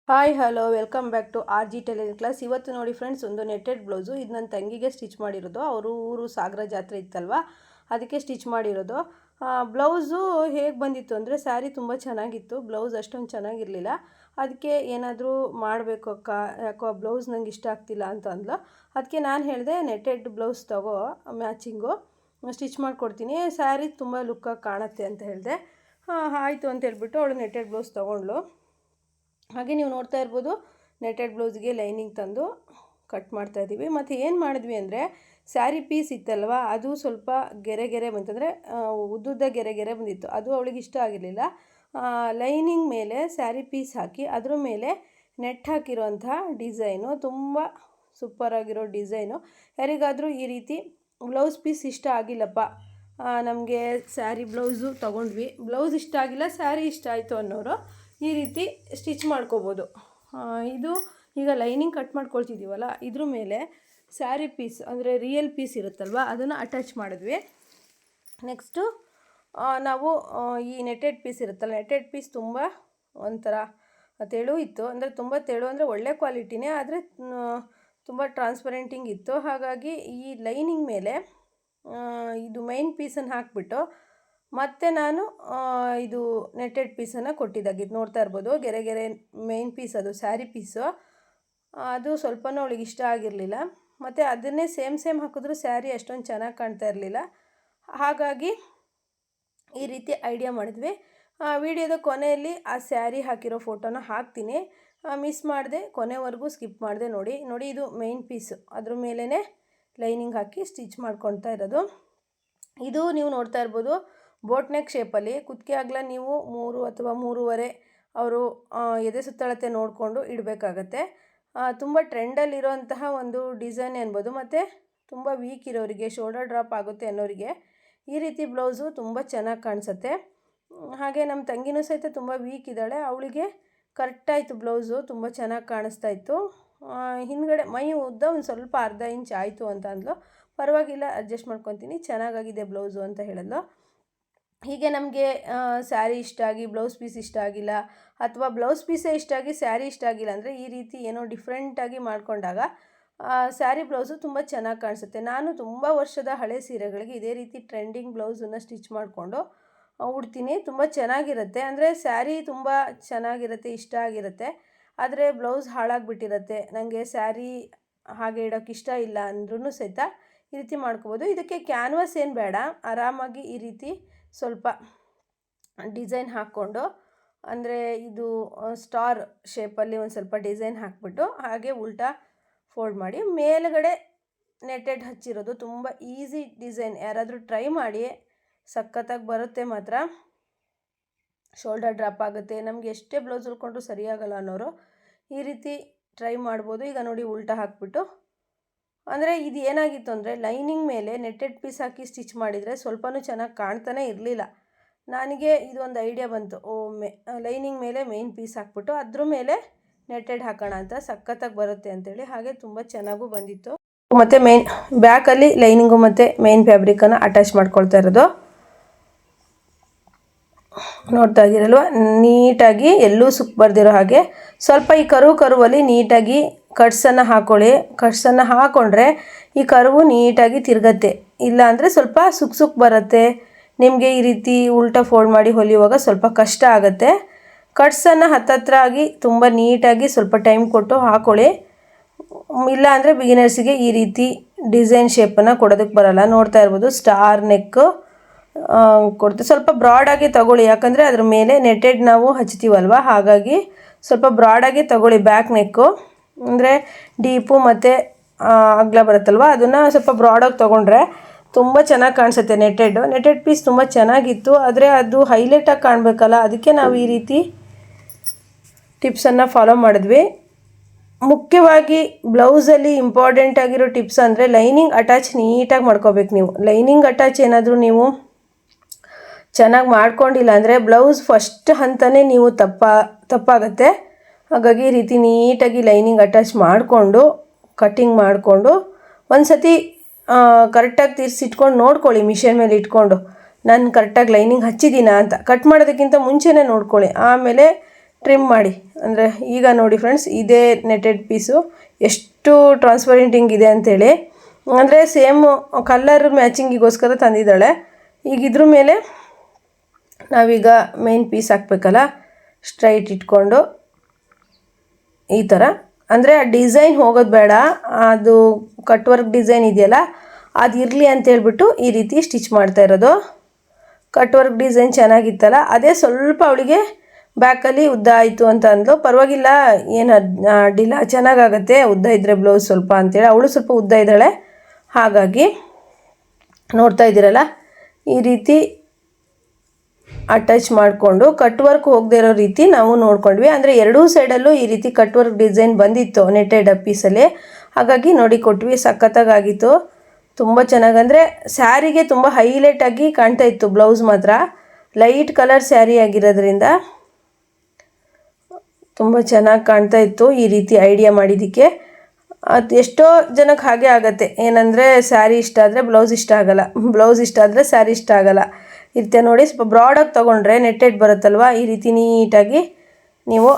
Hi hello welcome back to R G tailoring class. ಇವತ್ತು ನೋಡಿ friends, ಒಂದು netted blouse. ಇದು ನನ್ನ ತಂಗಿಗೆ ಸ್ಟಿಚ್ ಮಾಡಿರೋದು. ಅವರು ಊರು ಸಾಗರ ಜಾತ್ರೆ ಇತ್ತಲ್ವ, ಅದಕ್ಕೆ ಸ್ಟಿಚ್ ಮಾಡಿರೋದು. ಬ್ಲೌಸು ಹೇಗೆ ಬಂದಿತ್ತು ಅಂದರೆ, ಸ್ಯಾರಿ ತುಂಬ ಚೆನ್ನಾಗಿತ್ತು, ಬ್ಲೌಸ್ ಅಷ್ಟೊಂದು ಚೆನ್ನಾಗಿರಲಿಲ್ಲ. ಅದಕ್ಕೆ ಏನಾದರೂ ಮಾಡಬೇಕು ಅಕ್ಕ, ಯಾಕೋ ಬ್ಲೌಸ್ ನಂಗೆ ಇಷ್ಟ ಆಗ್ತಿಲ್ಲ ಅಂತ ಅಂದ್ಲು. ಅದಕ್ಕೆ ನಾನು ಹೇಳಿದೆ, ನೆಟ್ಟೆಡ್ ಬ್ಲೌಸ್ ತಗೋ, ಮ್ಯಾಚಿಂಗು ಸ್ಟಿಚ್ ಮಾಡಿಕೊಡ್ತೀನಿ, ಸ್ಯಾರಿ ತುಂಬ ಲುಕ್ಕಾಗಿ ಕಾಣುತ್ತೆ ಅಂತ ಹೇಳಿದೆ. ಆಯಿತು ಅಂತ ಹೇಳ್ಬಿಟ್ಟು ಅವಳು ನೆಟ್ಟೆಡ್ ಬ್ಲೌಸ್ ತೊಗೊಂಡ್ಳು. ಹಾಗೆ ನೀವು ನೋಡ್ತಾ ಇರ್ಬೋದು, ನೆಟೆಡ್ ಬ್ಲೌಸ್ಗೆ ಲೈನಿಂಗ್ ತಂದು ಕಟ್ ಮಾಡ್ತಾಯಿದ್ದೀವಿ. ಮತ್ತು ಏನು ಮಾಡಿದ್ವಿ ಅಂದರೆ, ಸ್ಯಾರಿ ಪೀಸ್ ಇತ್ತಲ್ವ, ಅದು ಸ್ವಲ್ಪ ಗೆರೆ ಬಂತಂದರೆ ಉದ್ದುದ್ದ ಗೆರೆ ಬಂದಿತ್ತು. ಅದು ಅವಳಿಗೆ ಇಷ್ಟ ಆಗಿರಲಿಲ್ಲ. ಲೈನಿಂಗ್ ಮೇಲೆ ಸ್ಯಾರಿ ಪೀಸ್ ಹಾಕಿ ಅದ್ರ ಮೇಲೆ ನೆಟ್ ಹಾಕಿರೋಂಥ ಡಿಸೈನು ತುಂಬ ಸೂಪರಾಗಿರೋ ಡಿಸೈನು. ಯಾರಿಗಾದರೂ ಈ ರೀತಿ ಬ್ಲೌಸ್ ಪೀಸ್ ಇಷ್ಟ ಆಗಿಲ್ಲಪ್ಪ, ನಮಗೆ ಸ್ಯಾರಿ ಬ್ಲೌಸು ತೊಗೊಂಡ್ವಿ, ಬ್ಲೌಸ್ ಇಷ್ಟ ಆಗಿಲ್ಲ, ಸ್ಯಾರಿ ಇಷ್ಟ ಆಯಿತು ಅನ್ನೋರು ಈ ರೀತಿ ಸ್ಟಿಚ್ ಮಾಡ್ಕೋಬೋದು. ಇದು ಈಗ ಲೈನಿಂಗ್ ಕಟ್ ಮಾಡ್ಕೊಳ್ತಿದ್ದೀವಲ್ಲ, ಇದ್ರ ಮೇಲೆ ಸ್ಯಾರಿ ಪೀಸ್ ಅಂದರೆ ರಿಯಲ್ ಪೀಸ್ ಇರುತ್ತಲ್ವ, ಅದನ್ನು ಅಟ್ಯಾಚ್ ಮಾಡಿದ್ವಿ. ನೆಕ್ಸ್ಟು ನಾವು ಈ ನೆಟೆಡ್ ಪೀಸ್ ಇರುತ್ತಲ್ಲ, ನೆಟೆಡ್ ಪೀಸ್ ತುಂಬ ಒಂಥರ ತೆಳು ಇತ್ತು. ಅಂದರೆ ತುಂಬ ತೆಳು ಅಂದರೆ ಒಳ್ಳೆ ಕ್ವಾಲಿಟಿನೇ, ಆದರೆ ತುಂಬ ಟ್ರಾನ್ಸ್ಪರೆಂಟಿಂಗ್ ಇತ್ತು. ಹಾಗಾಗಿ ಈ ಲೈನಿಂಗ್ ಮೇಲೆ ಇದು ಮೈನ್ ಪೀಸನ್ನು ಹಾಕಿಬಿಟ್ಟು ಮತ್ತು ನಾನು ಇದು ನೆಟೆಡ್ ಪೀಸನ್ನು ಕೊಟ್ಟಿದ್ದಾಗಿದ್ದು ನೋಡ್ತಾ ಇರ್ಬೋದು. ಗೆರೆ ಮೇನ್ ಪೀಸ್, ಅದು ಸ್ಯಾರಿ ಪೀಸು, ಅದು ಸ್ವಲ್ಪನೂ ಅವಳಿಗೆ ಇಷ್ಟ ಆಗಿರಲಿಲ್ಲ. ಮತ್ತು ಅದನ್ನೇ ಸೇಮ್ ಹಾಕಿದ್ರು ಸ್ಯಾರಿ ಅಷ್ಟೊಂದು ಚೆನ್ನಾಗಿ ಕಾಣ್ತಾ ಇರಲಿಲ್ಲ. ಹಾಗಾಗಿ ಈ ರೀತಿ ಐಡಿಯಾ ಮಾಡಿದ್ವಿ. ವಿಡಿಯೋದ ಕೊನೆಯಲ್ಲಿ ಆ ಸ್ಯಾರಿ ಹಾಕಿರೋ ಫೋಟೋನ ಹಾಕ್ತೀನಿ, ಮಿಸ್ ಮಾಡಿದೆ, ಕೊನೆವರೆಗೂ ಸ್ಕಿಪ್ ಮಾಡಿದೆ. ನೋಡಿ ಇದು ಮೇನ್ ಪೀಸು, ಅದ್ರ ಮೇಲೇ ಲೈನಿಂಗ್ ಹಾಕಿ ಸ್ಟಿಚ್ ಮಾಡ್ಕೊಳ್ತಾ ಇರೋದು. ಇದು ನೀವು ನೋಡ್ತಾ ಇರ್ಬೋದು ಬೋಟ್ ನೆಕ್ ಶೇಪಲ್ಲಿ. ಕುತ್ತಿಗೆ ಅಗಲ ನೀವು 3 ಅಥವಾ 3.5 ಅವರು ಎದೆ ಸುತ್ತಳತೆ ನೋಡಿಕೊಂಡು ಇಡಬೇಕಾಗತ್ತೆ. ತುಂಬ ಟ್ರೆಂಡಲ್ಲಿರೋಂತಹ ಒಂದು ಡಿಸೈನ್ ಅನ್ಬೋದು. ಮತ್ತು ತುಂಬ ವೀಕ್ ಇರೋರಿಗೆ, ಶೋಲ್ಡರ್ ಡ್ರಾಪ್ ಆಗುತ್ತೆ ಅನ್ನೋರಿಗೆ ಈ ರೀತಿ ಬ್ಲೌಸು ತುಂಬ ಚೆನ್ನಾಗಿ ಕಾಣಿಸುತ್ತೆ. ಹಾಗೆ ನಮ್ಮ ತಂಗಿನೂ ಸಹಿತ ತುಂಬ ವೀಕ್ ಇದ್ದಾಳೆ, ಅವಳಿಗೆ ಕರೆಕ್ಟಾಯಿತು ಬ್ಲೌಸು, ತುಂಬ ಚೆನ್ನಾಗಿ ಕಾಣಿಸ್ತಾ ಇತ್ತು. ಹಿಂದ್ಗಡೆ ಮೈ ಉದ್ದ ಒಂದು ಸ್ವಲ್ಪ ಅರ್ಧ ಇಂಚ್ ಆಯಿತು ಅಂತ ಅಂದ್ಲು. ಪರವಾಗಿಲ್ಲ, ಅಡ್ಜಸ್ಟ್ ಮಾಡ್ಕೊತೀನಿ, ಚೆನ್ನಾಗಾಗಿದೆ ಬ್ಲೌಸು ಅಂತ ಹೇಳಿದ್ಲು. ಹೀಗೆ ನಮಗೆ ಸ್ಯಾರಿ ಇಷ್ಟ ಆಗಿ ಬ್ಲೌಸ್ ಪೀಸ್ ಇಷ್ಟ ಆಗಿಲ್ಲ, ಅಥವಾ ಬ್ಲೌಸ್ ಪೀಸೇ ಇಷ್ಟ ಆಗಿ ಸ್ಯಾರಿ ಇಷ್ಟ ಆಗಿಲ್ಲ ಅಂದರೆ, ಈ ರೀತಿ ಏನೋ ಡಿಫ್ರೆಂಟಾಗಿ ಮಾಡಿಕೊಂಡಾಗ ಸ್ಯಾರಿ ಬ್ಲೌಸು ತುಂಬ ಚೆನ್ನಾಗಿ ಕಾಣಿಸುತ್ತೆ. ನಾನು ತುಂಬ ವರ್ಷದ ಹಳೆ ಸೀರೆಗಳಿಗೆ ಇದೇ ರೀತಿ ಟ್ರೆಂಡಿಂಗ್ ಬ್ಲೌಸನ್ನು ಸ್ಟಿಚ್ ಮಾಡಿಕೊಂಡು ಉಡ್ತೀನಿ, ತುಂಬ ಚೆನ್ನಾಗಿರುತ್ತೆ. ಅಂದರೆ ಸ್ಯಾರಿ ತುಂಬ ಚೆನ್ನಾಗಿರುತ್ತೆ, ಇಷ್ಟ ಆಗಿರುತ್ತೆ, ಆದರೆ ಬ್ಲೌಸ್ ಹಾಳಾಗಿಬಿಟ್ಟಿರುತ್ತೆ. ನನಗೆ ಸ್ಯಾರಿ ಹಾಗೆ ಇಡೋಕ್ಕೆ ಇಷ್ಟ ಇಲ್ಲ ಅಂದ್ರೂ ಸಹಿತ ಈ ರೀತಿ ಮಾಡ್ಕೋಬೋದು. ಇದಕ್ಕೆ ಕ್ಯಾನ್ವಾಸ್ ಏನು ಬೇಡ, ಆರಾಮಾಗಿ ಈ ರೀತಿ ಸ್ವಲ್ಪ ಡಿಸೈನ್ ಹಾಕ್ಕೊಂಡು, ಅಂದರೆ ಇದು ಸ್ಟಾರ್ ಶೇಪಲ್ಲಿ ಒಂದು ಸ್ವಲ್ಪ ಡಿಸೈನ್ ಹಾಕ್ಬಿಟ್ಟು ಹಾಗೆ ಉಲ್ಟಾ ಫೋಲ್ಡ್ ಮಾಡಿ ಮೇಲುಗಡೆ ನೆಟೆಡ್ ಹಚ್ಚಿರೋದು. ತುಂಬ ಈಸಿ ಡಿಸೈನ್, ಯಾರಾದರೂ ಟ್ರೈ ಮಾಡಿ, ಸಖತ್ತಾಗಿ ಬರುತ್ತೆ ಮಾತ್ರ. ಶೋಲ್ಡರ್ ಡ್ರಾಪ್ ಆಗುತ್ತೆ, ನಮಗೆ ಎಷ್ಟೇ ಬ್ಲೌಸ್ ಉಳ್ಕೊಂಡ್ರೂ ಸರಿಯಾಗಲ್ಲ ಅನ್ನೋರು ಈ ರೀತಿ ಟ್ರೈ ಮಾಡ್ಬೋದು. ಈಗ ನೋಡಿ ಉಲ್ಟಾ ಹಾಕ್ಬಿಟ್ಟು, ಅಂದರೆ ಇದು ಏನಾಗಿತ್ತು ಅಂದರೆ, ಲೈನಿಂಗ್ ಮೇಲೆ ನೆಟ್ಟೆಡ್ ಪೀಸ್ ಹಾಕಿ ಸ್ಟಿಚ್ ಮಾಡಿದರೆ ಸ್ವಲ್ಪನೂ ಚೆನ್ನಾಗಿ ಕಾಣ್ತಾನೆ ಇರಲಿಲ್ಲ. ನನಗೆ ಇದೊಂದು ಐಡಿಯಾ ಬಂತು, ಲೈನಿಂಗ್ ಮೇಲೆ ಮೇನ್ ಪೀಸ್ ಹಾಕ್ಬಿಟ್ಟು ಅದ್ರ ಮೇಲೆ ನೆಟ್ಟೆಡ್ ಹಾಕೋಣ ಅಂತ, ಸಖತ್ತಾಗಿ ಬರುತ್ತೆ ಅಂತೇಳಿ. ಹಾಗೆ ತುಂಬ ಚೆನ್ನಾಗೂ ಬಂದಿತ್ತು. ಮತ್ತು ಮೇನ್ ಬ್ಯಾಕಲ್ಲಿ ಲೈನಿಂಗು ಮತ್ತು ಮೇನ್ ಫ್ಯಾಬ್ರಿಕನ್ನು ಅಟ್ಯಾಚ್ ಮಾಡ್ಕೊಳ್ತಾ ಇರೋದು ನೋಡ್ತಾ ಇದ್ದೀರಲ್ವ. ನೀಟಾಗಿ ಎಲ್ಲೂ ಸುಕ್ ಬರ್ದಿರೋ ಹಾಗೆ ಸ್ವಲ್ಪ ಈ ಕರುವಲ್ಲಿ ನೀಟಾಗಿ ಕಟ್ಸನ್ನು ಹಾಕ್ಕೊಳ್ಳಿ. ಕಟ್ಸನ್ನು ಹಾಕ್ಕೊಂಡ್ರೆ ಈ ಕರುವು ನೀಟಾಗಿ ತಿರುಗತ್ತೆ, ಇಲ್ಲ ಅಂದರೆ ಸ್ವಲ್ಪ ಸುಕ್ ಬರುತ್ತೆ. ನಿಮಗೆ ಈ ರೀತಿ ಉಲ್ಟಾ ಫೋಲ್ಡ್ ಮಾಡಿ ಹೊಲಿಯುವಾಗ ಸ್ವಲ್ಪ ಕಷ್ಟ ಆಗುತ್ತೆ. ಕಟ್ಸನ್ನು ಹತ್ತತ್ರ ಆಗಿ ತುಂಬ ನೀಟಾಗಿ ಸ್ವಲ್ಪ ಟೈಮ್ ಕೊಟ್ಟು ಹಾಕ್ಕೊಳ್ಳಿ. ಇಲ್ಲ ಅಂದರೆ ಬಿಗಿನರ್ಸಿಗೆ ಈ ರೀತಿ ಡಿಸೈನ್ ಶೇಪನ್ನು ಕೊಡೋದಕ್ಕೆ ಬರಲ್ಲ. ನೋಡ್ತಾ ಇರ್ಬೋದು, ಸ್ಟಾರ್ ನೆಕ್ಕು ಕೊಡ್ತೀವಿ. ಸ್ವಲ್ಪ ಬ್ರಾಡಾಗಿ ತಗೊಳ್ಳಿ, ಯಾಕಂದರೆ ಅದ್ರ ಮೇಲೆ ನೆಟೆಡ್ ನಾವು ಹಚ್ತೀವಲ್ವ, ಹಾಗಾಗಿ ಸ್ವಲ್ಪ ಬ್ರಾಡಾಗಿ ತಗೊಳ್ಳಿ. ಬ್ಯಾಕ್ ನೆಕ್ಕು ಅಂದರೆ ಡೀಪು ಮತ್ತು ಅಗಲ ಬರುತ್ತಲ್ವ, ಅದನ್ನು ಸ್ವಲ್ಪ ಬ್ರಾಡಾಗಿ ತೊಗೊಂಡ್ರೆ ತುಂಬ ಚೆನ್ನಾಗಿ ಕಾಣಿಸುತ್ತೆ. ನೆಟೆಡ್ ಪೀಸ್ ತುಂಬ ಚೆನ್ನಾಗಿತ್ತು, ಆದರೆ ಅದು ಹೈಲೈಟಾಗಿ ಕಾಣಬೇಕಲ್ಲ, ಅದಕ್ಕೆ ನಾವು ಈ ರೀತಿ ಟಿಪ್ಸನ್ನು ಫಾಲೋ ಮಾಡಿದ್ವಿ. ಮುಖ್ಯವಾಗಿ ಬ್ಲೌಸಲ್ಲಿ ಇಂಪಾರ್ಟೆಂಟ್ ಆಗಿರೋ ಟಿಪ್ಸ್ ಅಂದರೆ, ಲೈನಿಂಗ್ ಅಟ್ಯಾಚ್ ನೀಟಾಗಿ ಮಾಡ್ಕೋಬೇಕು. ನೀವು ಲೈನಿಂಗ್ ಅಟ್ಯಾಚ್ ಏನಾದರೂ ನೀವು ಚೆನ್ನಾಗಿ ಮಾಡ್ಕೊಂಡಿಲ್ಲ ಅಂದರೆ ಬ್ಲೌಸ್ ಫಸ್ಟ್ ಹಂತನೇ ನೀವು ತಪ್ಪಾಗುತ್ತೆ. ಹಾಗಾಗಿ ಈ ರೀತಿ ನೀಟಾಗಿ ಲೈನಿಂಗ್ ಅಟ್ಯಾಚ್ ಮಾಡಿಕೊಂಡು ಕಟ್ಟಿಂಗ್ ಮಾಡಿಕೊಂಡು ಒಂದು ಸತಿ ಕರೆಕ್ಟಾಗಿ ತಿರ್ಸಿಟ್ಕೊಂಡು ನೋಡ್ಕೊಳ್ಳಿ. ಮಿಷನ್ ಮೇಲೆ ಇಟ್ಕೊಂಡು ನಾನು ಕರೆಕ್ಟಾಗಿ ಲೈನಿಂಗ್ ಹಚ್ಚಿದ್ದೀನಾ ಅಂತ ಕಟ್ ಮಾಡೋದಕ್ಕಿಂತ ಮುಂಚೆನೇ ನೋಡ್ಕೊಳ್ಳಿ. ಆಮೇಲೆ ಟ್ರಿಮ್ ಮಾಡಿ. ಅಂದರೆ ಈಗ ನೋಡಿ ಫ್ರೆಂಡ್ಸ್, ಇದೇ ನೆಟೆಡ್ ಪೀಸು ಎಷ್ಟು ಟ್ರಾನ್ಸ್ಪರೆಂಟಿಂಗ್ ಇದೆ ಅಂಥೇಳಿ. ಅಂದರೆ ಸೇಮ್ ಕಲರ್ ಮ್ಯಾಚಿಂಗಿಗೋಸ್ಕರ ತಂದಿದ್ದಾಳೆ. ಈಗ ಇದ್ರ ಮೇಲೆ ನಾವೀಗ ಮೇನ್ ಪೀಸ್ ಹಾಕಬೇಕಲ್ಲ, ಸ್ಟ್ರೈಟ್ ಇಟ್ಕೊಂಡು ಈ ಥರ. ಅಂದರೆ ಆ ಡಿಸೈನ್ ಹೋಗೋದು ಬೇಡ, ಅದು ಕಟ್ ವರ್ಕ್ ಡಿಸೈನ್ ಇದೆಯಲ್ಲ ಅದು ಇರಲಿ ಅಂತೇಳ್ಬಿಟ್ಟು ಈ ರೀತಿ ಸ್ಟಿಚ್ ಮಾಡ್ತಾ ಇರೋದು. ಕಟ್ ವರ್ಕ್ ಡಿಸೈನ್ ಚೆನ್ನಾಗಿತ್ತಲ್ಲ, ಅದೇ ಸ್ವಲ್ಪ ಅವಳಿಗೆ ಬ್ಯಾಕಲ್ಲಿ ಉದ್ದ ಆಯಿತು ಅಂತ ಅಂದ್ಲು. ಪರವಾಗಿಲ್ಲ, ಏನು ಅಡ್ಡಿಲ್ಲ, ಚೆನ್ನಾಗಾಗತ್ತೆ ಉದ್ದ ಇದ್ದರೆ ಬ್ಲೌಸ್ ಸ್ವಲ್ಪ ಅಂತೇಳಿ. ಅವಳು ಸ್ವಲ್ಪ ಉದ್ದ ಇದ್ದಾಳೆ, ಹಾಗಾಗಿ ನೋಡ್ತಾ ಇದ್ದೀರಲ್ಲ ಈ ರೀತಿ ಅಟ್ಯಾಚ್ ಮಾಡಿಕೊಂಡು ಕಟ್ ವರ್ಕ್ ಹೋಗದೇ ಇರೋ ರೀತಿ ನಾವು ನೋಡ್ಕೊಂಡ್ವಿ. ಅಂದರೆ ಎರಡೂ ಸೈಡಲ್ಲೂ ಈ ರೀತಿ ಕಟ್ ವರ್ಕ್ ಡಿಸೈನ್ ಬಂದಿತ್ತು ನೆಟೆಡ್ ಪೀಸಲ್ಲಿ, ಹಾಗಾಗಿ ನೋಡಿ ಕೊಟ್ವಿ. ಸಖತ್ತಾಗಿತ್ತು, ತುಂಬ ಚೆನ್ನಾಗಿ. ಅಂದರೆ ಸ್ಯಾರಿಗೆ ತುಂಬ ಹೈಲೈಟಾಗಿ ಕಾಣ್ತಾ ಇತ್ತು. ಬ್ಲೌಸ್ ಮಾತ್ರ ಲೈಟ್ ಕಲರ್ ಸ್ಯಾರಿ ಆಗಿರೋದ್ರಿಂದ ತುಂಬ ಚೆನ್ನಾಗಿ ಕಾಣ್ತಾ ಇತ್ತು. ಈ ರೀತಿ ಐಡಿಯಾ ಮಾಡಿದ್ದಕ್ಕೆ ಅದು ಎಷ್ಟೋ ಜನಕ್ಕೆ ಹಾಗೆ ಆಗುತ್ತೆ. ಏನಂದರೆ ಸ್ಯಾರಿ ಇಷ್ಟ ಆದರೆ ಬ್ಲೌಸ್ ಇಷ್ಟ ಆಗೋಲ್ಲ, ಬ್ಲೌಸ್ ಇಷ್ಟ ಆದರೆ ಸ್ಯಾರಿ ಇಷ್ಟ ಆಗೋಲ್ಲ ಇರುತ್ತೆ ನೋಡಿ. ಸ್ವಲ್ಪ ಬ್ರಾಡಾಗಿ ತೊಗೊಂಡ್ರೆ ನೆಟ್ಟೆಡ್ ಬರುತ್ತಲ್ವ, ಈ ರೀತಿ ನೀಟಾಗಿ ನೀವು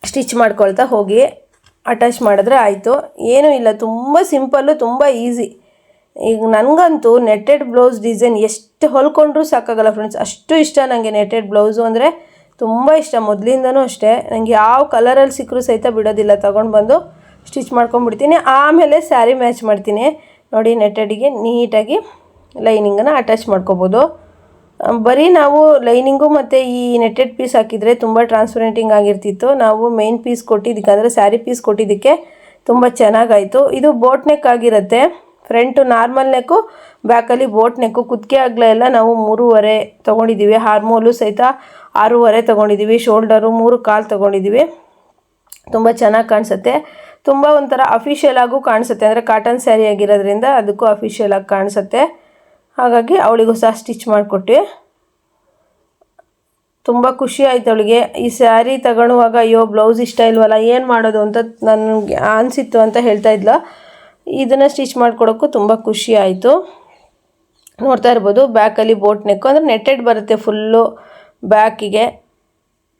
ಸ್ಟಿಚ್ ಮಾಡ್ಕೊಳ್ತಾ ಹೋಗಿ ಅಟ್ಯಾಚ್ ಮಾಡಿದ್ರೆ ಆಯಿತು. ಏನೂ ಇಲ್ಲ, ತುಂಬ ಸಿಂಪಲ್ಲು, ತುಂಬ ಈಸಿ. ಈಗ ನನಗಂತೂ ನೆಟ್ಟೆಡ್ ಬ್ಲೌಸ್ ಡಿಸೈನ್ ಎಷ್ಟು ಹೊಲ್ಕೊಂಡ್ರೂ ಸಾಕಾಗಲ್ಲ ಫ್ರೆಂಡ್ಸ್, ಅಷ್ಟು ಇಷ್ಟ ನನಗೆ ನೆಟ್ಟೆಡ್ ಬ್ಲೌಸು ಅಂದರೆ ತುಂಬ ಇಷ್ಟ. ಮೊದಲಿಂದನೂ ಅಷ್ಟೇ, ನನಗೆ ಯಾವ ಕಲರಲ್ಲಿ ಸಿಕ್ಕರೂ ಸಹಿತ ಬಿಡೋದಿಲ್ಲ, ತೊಗೊಂಡು ಬಂದು ಸ್ಟಿಚ್ ಮಾಡ್ಕೊಂಡ್ಬಿಡ್ತೀನಿ. ಆಮೇಲೆ ಸ್ಯಾರಿ ಮ್ಯಾಚ್ ಮಾಡ್ತೀನಿ ನೋಡಿ. ನೆಟ್ಟೆಡಿಗೆ ನೀಟಾಗಿ ಲೈನಿಂಗನ್ನು ಅಟ್ಯಾಚ್ ಮಾಡ್ಕೋಬೋದು. ಬರೀ ನಾವು ಲೈನಿಂಗು ಮತ್ತು ಈ ನೆಟ್ಟೆಡ್ ಪೀಸ್ ಹಾಕಿದರೆ ತುಂಬ ಟ್ರಾನ್ಸ್ಪರೆಂಟಿಂಗ್ ಆಗಿರ್ತಿತ್ತು. ನಾವು ಮೇನ್ ಪೀಸ್ ಕೊಟ್ಟಿದ್ದಕ್ಕೆ, ಅಂದರೆ ಸ್ಯಾರಿ ಪೀಸ್ ಕೊಟ್ಟಿದ್ದಕ್ಕೆ ತುಂಬ ಚೆನ್ನಾಗಾಯಿತು. ಇದು ಬೋಟ್ ನೆಕ್ ಆಗಿರುತ್ತೆ. ಫ್ರಂಟು ನಾರ್ಮಲ್ ನೆಕ್ಕು, ಬ್ಯಾಕಲ್ಲಿ ಬೋಟ್ ನೆಕ್ಕು. ಕುತ್ತಿಗೆ ಅಗಲ ಎಲ್ಲ ನಾವು 3.5 ತೊಗೊಂಡಿದ್ದೀವಿ. ಹಾರ್ಮೋಲು ಸಹಿತ 6.5 ತೊಗೊಂಡಿದ್ದೀವಿ. ಶೋಲ್ಡರು 3 ಕಾಲು ತೊಗೊಂಡಿದ್ದೀವಿ. ತುಂಬ ಚೆನ್ನಾಗಿ ಕಾಣಿಸುತ್ತೆ, ತುಂಬ ಒಂಥರ ಅಫಿಷಿಯಲ್ ಆಗೂ ಕಾಣಿಸುತ್ತೆ. ಅಂದರೆ ಕಾಟನ್ ಸ್ಯಾರಿ ಆಗಿರೋದ್ರಿಂದ ಅದಕ್ಕೂ ಅಫಿಷಿಯಲ್ ಆಗಿ ಕಾಣಿಸುತ್ತೆ. ಹಾಗಾಗಿ ಅವಳಿಗೂ ಸಹ ಸ್ಟಿಚ್ ಮಾಡಿಕೊಟ್ವಿ. ತುಂಬ ಖುಷಿ ಆಯಿತು ಅವಳಿಗೆ. ಈ ಸ್ಯಾರಿ ತಗೊಳ್ಳುವಾಗ ಅಯ್ಯೋ ಬ್ಲೌಸ್ ಇಷ್ಟ ಇಲ್ವಲ್ಲ, ಏನು ಮಾಡೋದು ಅಂತ ನನಗೆ ಅನಿಸಿತ್ತು ಅಂತ ಹೇಳ್ತಾ ಇದ್ಲು. ಇದನ್ನು ಸ್ಟಿಚ್ ಮಾಡಿಕೊಡೋಕ್ಕೂ ತುಂಬ ಖುಷಿ ಆಯಿತು. ನೋಡ್ತಾ ಇರ್ಬೋದು, ಬ್ಯಾಕಲ್ಲಿ ಬೋಟ್ ನೆಕ್ಕು, ಅಂದರೆ ನೆಟ್ಟೆಡ್ ಬರುತ್ತೆ ಫುಲ್ಲು ಬ್ಯಾಕಿಗೆ.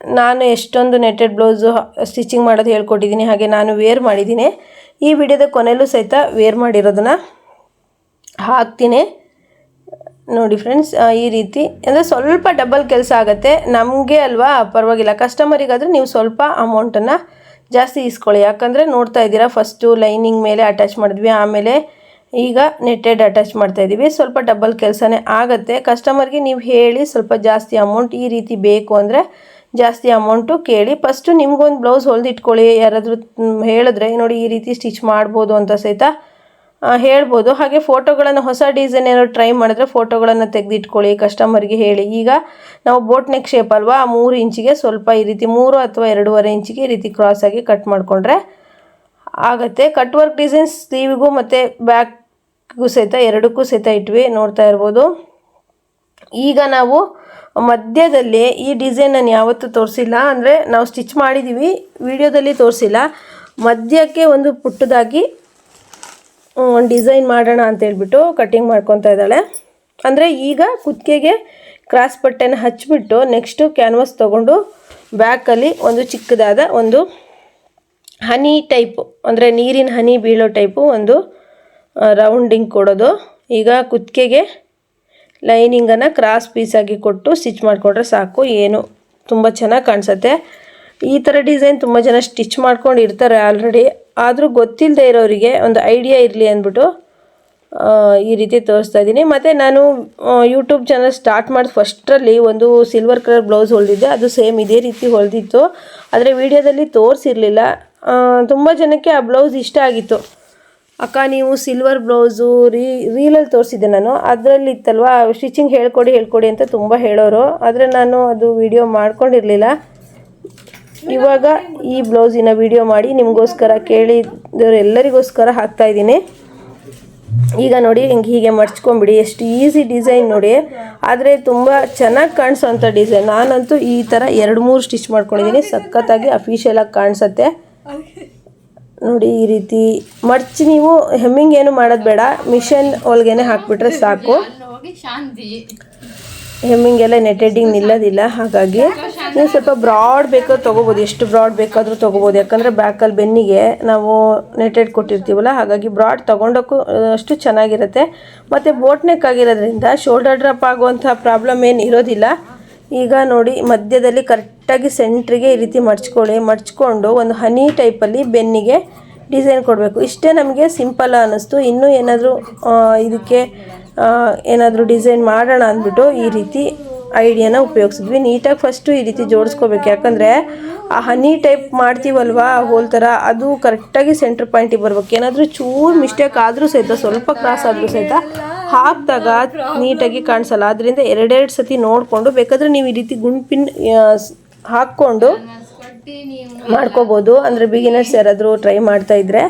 ನಾನು ಎಷ್ಟೊಂದು ನೆಟ್ಟೆಡ್ ಬ್ಲೌಸು ಸ್ಟಿಚಿಂಗ್ ಮಾಡೋದು ಹೇಳ್ಕೊಟ್ಟಿದ್ದೀನಿ, ಹಾಗೆ ನಾನು ವೇರ್ ಮಾಡಿದ್ದೀನಿ. ಈ ವಿಡಿಯೋದ ಕೊನೆಯಲ್ಲೂ ಸಹಿತ ವೇರ್ ಮಾಡಿರೋದನ್ನು ಹಾಕ್ತೀನಿ ನೋಡಿ ಫ್ರೆಂಡ್ಸ್. ಈ ರೀತಿ ಅಂದರೆ ಸ್ವಲ್ಪ ಡಬಲ್ ಕೆಲಸ ಆಗುತ್ತೆ ನಮಗೆ ಅಲ್ವಾ, ಪರವಾಗಿಲ್ಲ. ಕಸ್ಟಮರಿಗಾದರೆ ನೀವು ಸ್ವಲ್ಪ ಅಮೌಂಟನ್ನು ಜಾಸ್ತಿ ಇಸ್ಕೊಳ್ಳಿ. ಯಾಕಂದರೆ ನೋಡ್ತಾ ಇದ್ದೀರಾ, ಫಸ್ಟು ಲೈನಿಂಗ್ ಮೇಲೆ ಅಟ್ಯಾಚ್ ಮಾಡಿದ್ವಿ, ಆಮೇಲೆ ಈಗ ನೆಟ್ಟೆಡ್ ಅಟ್ಯಾಚ್ ಮಾಡ್ತಾಯಿದ್ದೀವಿ. ಸ್ವಲ್ಪ ಡಬಲ್ ಕೆಲಸನೇ ಆಗುತ್ತೆ. ಕಸ್ಟಮರ್ಗೆ ನೀವು ಹೇಳಿ ಸ್ವಲ್ಪ ಜಾಸ್ತಿ ಅಮೌಂಟ್ ಈ ರೀತಿ ಬೇಕು ಅಂದರೆ ಜಾಸ್ತಿ ಅಮೌಂಟು ಕೇಳಿ. ಫಸ್ಟು ನಿಮ್ಗೊಂದು ಬ್ಲೌಸ್ ಹೊಲಿದಿಟ್ಕೊಳ್ಳಿ. ಯಾರಾದರೂ ಹೇಳಿದ್ರೆ ನೋಡಿ ಈ ರೀತಿ ಸ್ಟಿಚ್ ಮಾಡ್ಬೋದು ಅಂತ ಸಹಿತ ಹೇಳ್ಬೋದು. ಹಾಗೆ ಫೋಟೋಗಳನ್ನು, ಹೊಸ ಡಿಸೈನ್ ಏನಾದ್ರು ಟ್ರೈ ಮಾಡಿದ್ರೆ ಫೋಟೋಗಳನ್ನು ತೆಗೆದಿಟ್ಕೊಳ್ಳಿ, ಕಸ್ಟಮರ್ಗೆ ಹೇಳಿ. ಈಗ ನಾವು ಬೋಟ್ ನೆಕ್ ಶೇಪ್ ಅಲ್ವಾ, 3 ಇಂಚಿಗೆ ಸ್ವಲ್ಪ ಈ ರೀತಿ 3 ಅಥವಾ 2.5 ಇಂಚಿಗೆ ಈ ರೀತಿ ಕ್ರಾಸಾಗಿ ಕಟ್ ಮಾಡಿಕೊಂಡ್ರೆ ಆಗುತ್ತೆ. ಕಟ್ ವರ್ಕ್ ಡಿಸೈನ್ ಸ್ಲೀವಿಗೂ ಮತ್ತು ಬ್ಯಾಕ್ಗೂ ಸಹಿತ ಎರಡಕ್ಕೂ ಸಹಿತ ಇಟ್ವಿ, ನೋಡ್ತಾ ಇರ್ಬೋದು. ಈಗ ನಾವು ಮಧ್ಯದಲ್ಲಿ ಈ ಡಿಸೈನ್ ನಾನು ಯಾವತ್ತೂ ತೋರಿಸಿಲ್ಲ, ಅಂದರೆ ನಾವು ಸ್ಟಿಚ್ ಮಾಡಿದ್ದೀವಿ, ವಿಡಿಯೋದಲ್ಲಿ ತೋರಿಸಿಲ್ಲ. ಮಧ್ಯಕ್ಕೆ ಒಂದು ಪುಟ್ಟದಾಗಿ ಒಂದು ಡಿಸೈನ್ ಮಾಡೋಣ ಅಂತೇಳ್ಬಿಟ್ಟು ಕಟ್ಟಿಂಗ್ ಮಾಡ್ಕೊತಾ ಇದ್ದಾಳೆ. ಅಂದರೆ ಈಗ ಕುತ್ತಿಗೆಗೆ ಕ್ರಾಸ್ ಪಟ್ಟೆನ ಹಚ್ಚಿಬಿಟ್ಟು ನೆಕ್ಸ್ಟು ಕ್ಯಾನ್ವಾಸ್ ತೊಗೊಂಡು ಬ್ಯಾಕಲ್ಲಿ ಒಂದು ಚಿಕ್ಕದಾದ ಒಂದು ಹನಿ ಟೈಪು, ಅಂದರೆ ನೀರಿನ ಹನಿ ಬೀಳೋ ಟೈಪು ಒಂದು ರೌಂಡಿಂಗ್ ಕೊಡೋದು. ಈಗ ಕುತ್ತಿಗೆಗೆ ಲೈನಿಂಗನ್ನು ಕ್ರಾಸ್ ಪೀಸಾಗಿ ಕೊಟ್ಟು ಸ್ಟಿಚ್ ಮಾಡಿಕೊಂಡ್ರೆ ಸಾಕು. ಏನು ತುಂಬ ಚೆನ್ನಾಗಿ ಕಾಣಿಸುತ್ತೆ. ಈ ಥರ ಡಿಸೈನ್ ತುಂಬ ಜನ ಸ್ಟಿಚ್ ಮಾಡ್ಕೊಂಡು ಇರ್ತಾರೆ ಆಲ್ರೆಡಿ, ಆದರೂ ಗೊತ್ತಿಲ್ಲದೆ ಇರೋರಿಗೆ ಒಂದು ಐಡಿಯಾ ಇರಲಿ ಅಂದ್ಬಿಟ್ಟು ಈ ರೀತಿ ತೋರಿಸ್ತಾ ಇದ್ದೀನಿ. ಮತ್ತು ನಾನು ಯೂಟ್ಯೂಬ್ ಚಾನಲ್ ಸ್ಟಾರ್ಟ್ ಮಾಡಿದ ಫಸ್ಟ್ರಲ್ಲಿ ಒಂದು ಸಿಲ್ವರ್ ಕಲರ್ ಬ್ಲೌಸ್ ಹೊಲಿದಿದ್ದೆ, ಅದು ಸೇಮ್ ಇದೇ ರೀತಿ ಹೊಲಿದಿತ್ತು, ಆದರೆ ವಿಡಿಯೋದಲ್ಲಿ ತೋರಿಸಿರಲಿಲ್ಲ. ತುಂಬ ಜನಕ್ಕೆ ಆ ಬ್ಲೌಸ್ ಇಷ್ಟ ಆಗಿತ್ತು. ಅಕ್ಕ ನೀವು ಸಿಲ್ವರ್ ಬ್ಲೌಸು ರೀಲಲ್ಲಿ ತೋರಿಸಿದ್ದೆ ನಾನು, ಅದರಲ್ಲಿ ಇತ್ತಲ್ವ ಸ್ಟಿಚಿಂಗ್ ಹೇಳ್ಕೊಡಿ ಅಂತ ತುಂಬ ಹೇಳೋರು, ಆದರೆ ನಾನು ಅದು ವಿಡಿಯೋ ಮಾಡ್ಕೊಂಡಿರಲಿಲ್ಲ. ಇವಾಗ ಈ ಬ್ಲೌಸಿನ ವಿಡಿಯೋ ಮಾಡಿ ನಿಮಗೋಸ್ಕರ, ಕೇಳಿದವರು ಎಲ್ಲರಿಗೋಸ್ಕರ ಹಾಕ್ತಾಯಿದ್ದೀನಿ. ಈಗ ನೋಡಿ ಹೀಗೆ ಮಡ್ಚ್ಕೊಂಬಿಡಿ, ಎಷ್ಟು ಈಸಿ ಡಿಸೈನ್ ನೋಡಿ, ಆದರೆ ತುಂಬ ಚೆನ್ನಾಗಿ ಕಾಣಿಸೋವಂಥ ಡಿಸೈನ್. ನಾನಂತೂ ಈ ಥರ 2-3 ಸ್ಟಿಚ್ ಮಾಡ್ಕೊಂಡಿದ್ದೀನಿ, ಸಖತ್ತಾಗಿ ಅಫಿಷಿಯಲಾಗಿ ಕಾಣಿಸುತ್ತೆ ನೋಡಿ. ಈ ರೀತಿ ಮಡ್ಚಿ ನೀವು ಹೆಮ್ಮಿಂಗ್ ಏನು ಮಾಡೋದು ಬೇಡ, ಮಿಷನ್ ಹೊಲ್ಗೆನೆ ಹಾಕಿಬಿಟ್ರೆ ಸಾಕು. ಹೆಮ್ಮಿಂಗೆಲ್ಲ ನೆಟೆಡಿಂಗ್ ನಿಲ್ಲೋದಿಲ್ಲ. ಹಾಗಾಗಿ ನೀವು ಸ್ವಲ್ಪ ಬ್ರಾಡ್ ಬೇಕಾದ್ರೂ ತೊಗೋಬೋದು, ಎಷ್ಟು ಬ್ರಾಡ್ ಬೇಕಾದರೂ ತೊಗೋಬೋದು. ಯಾಕಂದರೆ ಬ್ಯಾಕಲ್ಲಿ ಬೆನ್ನಿಗೆ ನಾವು ನೆಟೆಡ್ ಕೊಟ್ಟಿರ್ತೀವಲ್ಲ, ಹಾಗಾಗಿ ಬ್ರಾಡ್ ತೊಗೊಂಡೋಕ್ಕೂ ಅಷ್ಟು ಚೆನ್ನಾಗಿರುತ್ತೆ. ಮತ್ತು ಬೋಟ್ ನೆಕ್ ಆಗಿರೋದ್ರಿಂದ ಶೋಲ್ಡರ್ ಡ್ರಾಪ್ ಆಗುವಂಥ ಪ್ರಾಬ್ಲಮ್ ಏನು ಇರೋದಿಲ್ಲ. ಈಗ ನೋಡಿ, ಮಧ್ಯದಲ್ಲಿ ಕರೆಕ್ಟಾಗಿ ಸೆಂಟ್ರಿಗೆ ಈ ರೀತಿ ಮಡ್ಚ್ಕೊಂಡು ಒಂದು ಹನಿ ಟೈಪಲ್ಲಿ ಬೆನ್ನಿಗೆ ಡಿಸೈನ್ ಕೊಡಬೇಕು. ಇಷ್ಟೇ ನಮಗೆ ಸಿಂಪಲ್ ಅನ್ನಿಸ್ತು. ಇನ್ನೂ ಏನಾದರೂ ಇದಕ್ಕೆ ಏನಾದರೂ ಡಿಸೈನ್ ಮಾಡೋಣ ಅಂದ್ಬಿಟ್ಟು ಈ ರೀತಿ ಐಡಿಯಾನ ಉಪಯೋಗಿಸಿದ್ವಿ. ನೀಟಾಗಿ ಫಸ್ಟು ಈ ರೀತಿ ಜೋಡಿಸ್ಕೋಬೇಕು. ಯಾಕಂದರೆ ಆ ಹನಿ ಟೈಪ್ ಮಾಡ್ತೀವಲ್ವ ಹೋಲ್ ಥರ, ಅದು ಕರೆಕ್ಟಾಗಿ ಸೆಂಟ್ರ್ ಪಾಯಿಂಟಿಗೆ ಬರ್ಬೇಕು. ಏನಾದರೂ ಚೂರು ಮಿಸ್ಟೇಕ್ ಆದರೂ ಸಹಿತ, ಸ್ವಲ್ಪ ಕ್ರಾಸ್ ಆದರೂ ಸಹಿತ ಹಾಕಿದಾಗ ನೀಟಾಗಿ ಕಾಣಿಸಲ್ಲ. ಅದರಿಂದ ಎರಡೆರಡು ಸತಿ ನೋಡಿಕೊಂಡು ಬೇಕಾದರೆ ನೀವು ಈ ರೀತಿ ಗುಂಪಿನ ಹಾಕ್ಕೊಂಡು ಮಾಡ್ಕೋಬೋದು. ಅಂದರೆ ಬಿಗಿನರ್ಸ್ ಯಾರಾದರೂ ಟ್ರೈ ಮಾಡ್ತಾಯಿದ್ರೆ.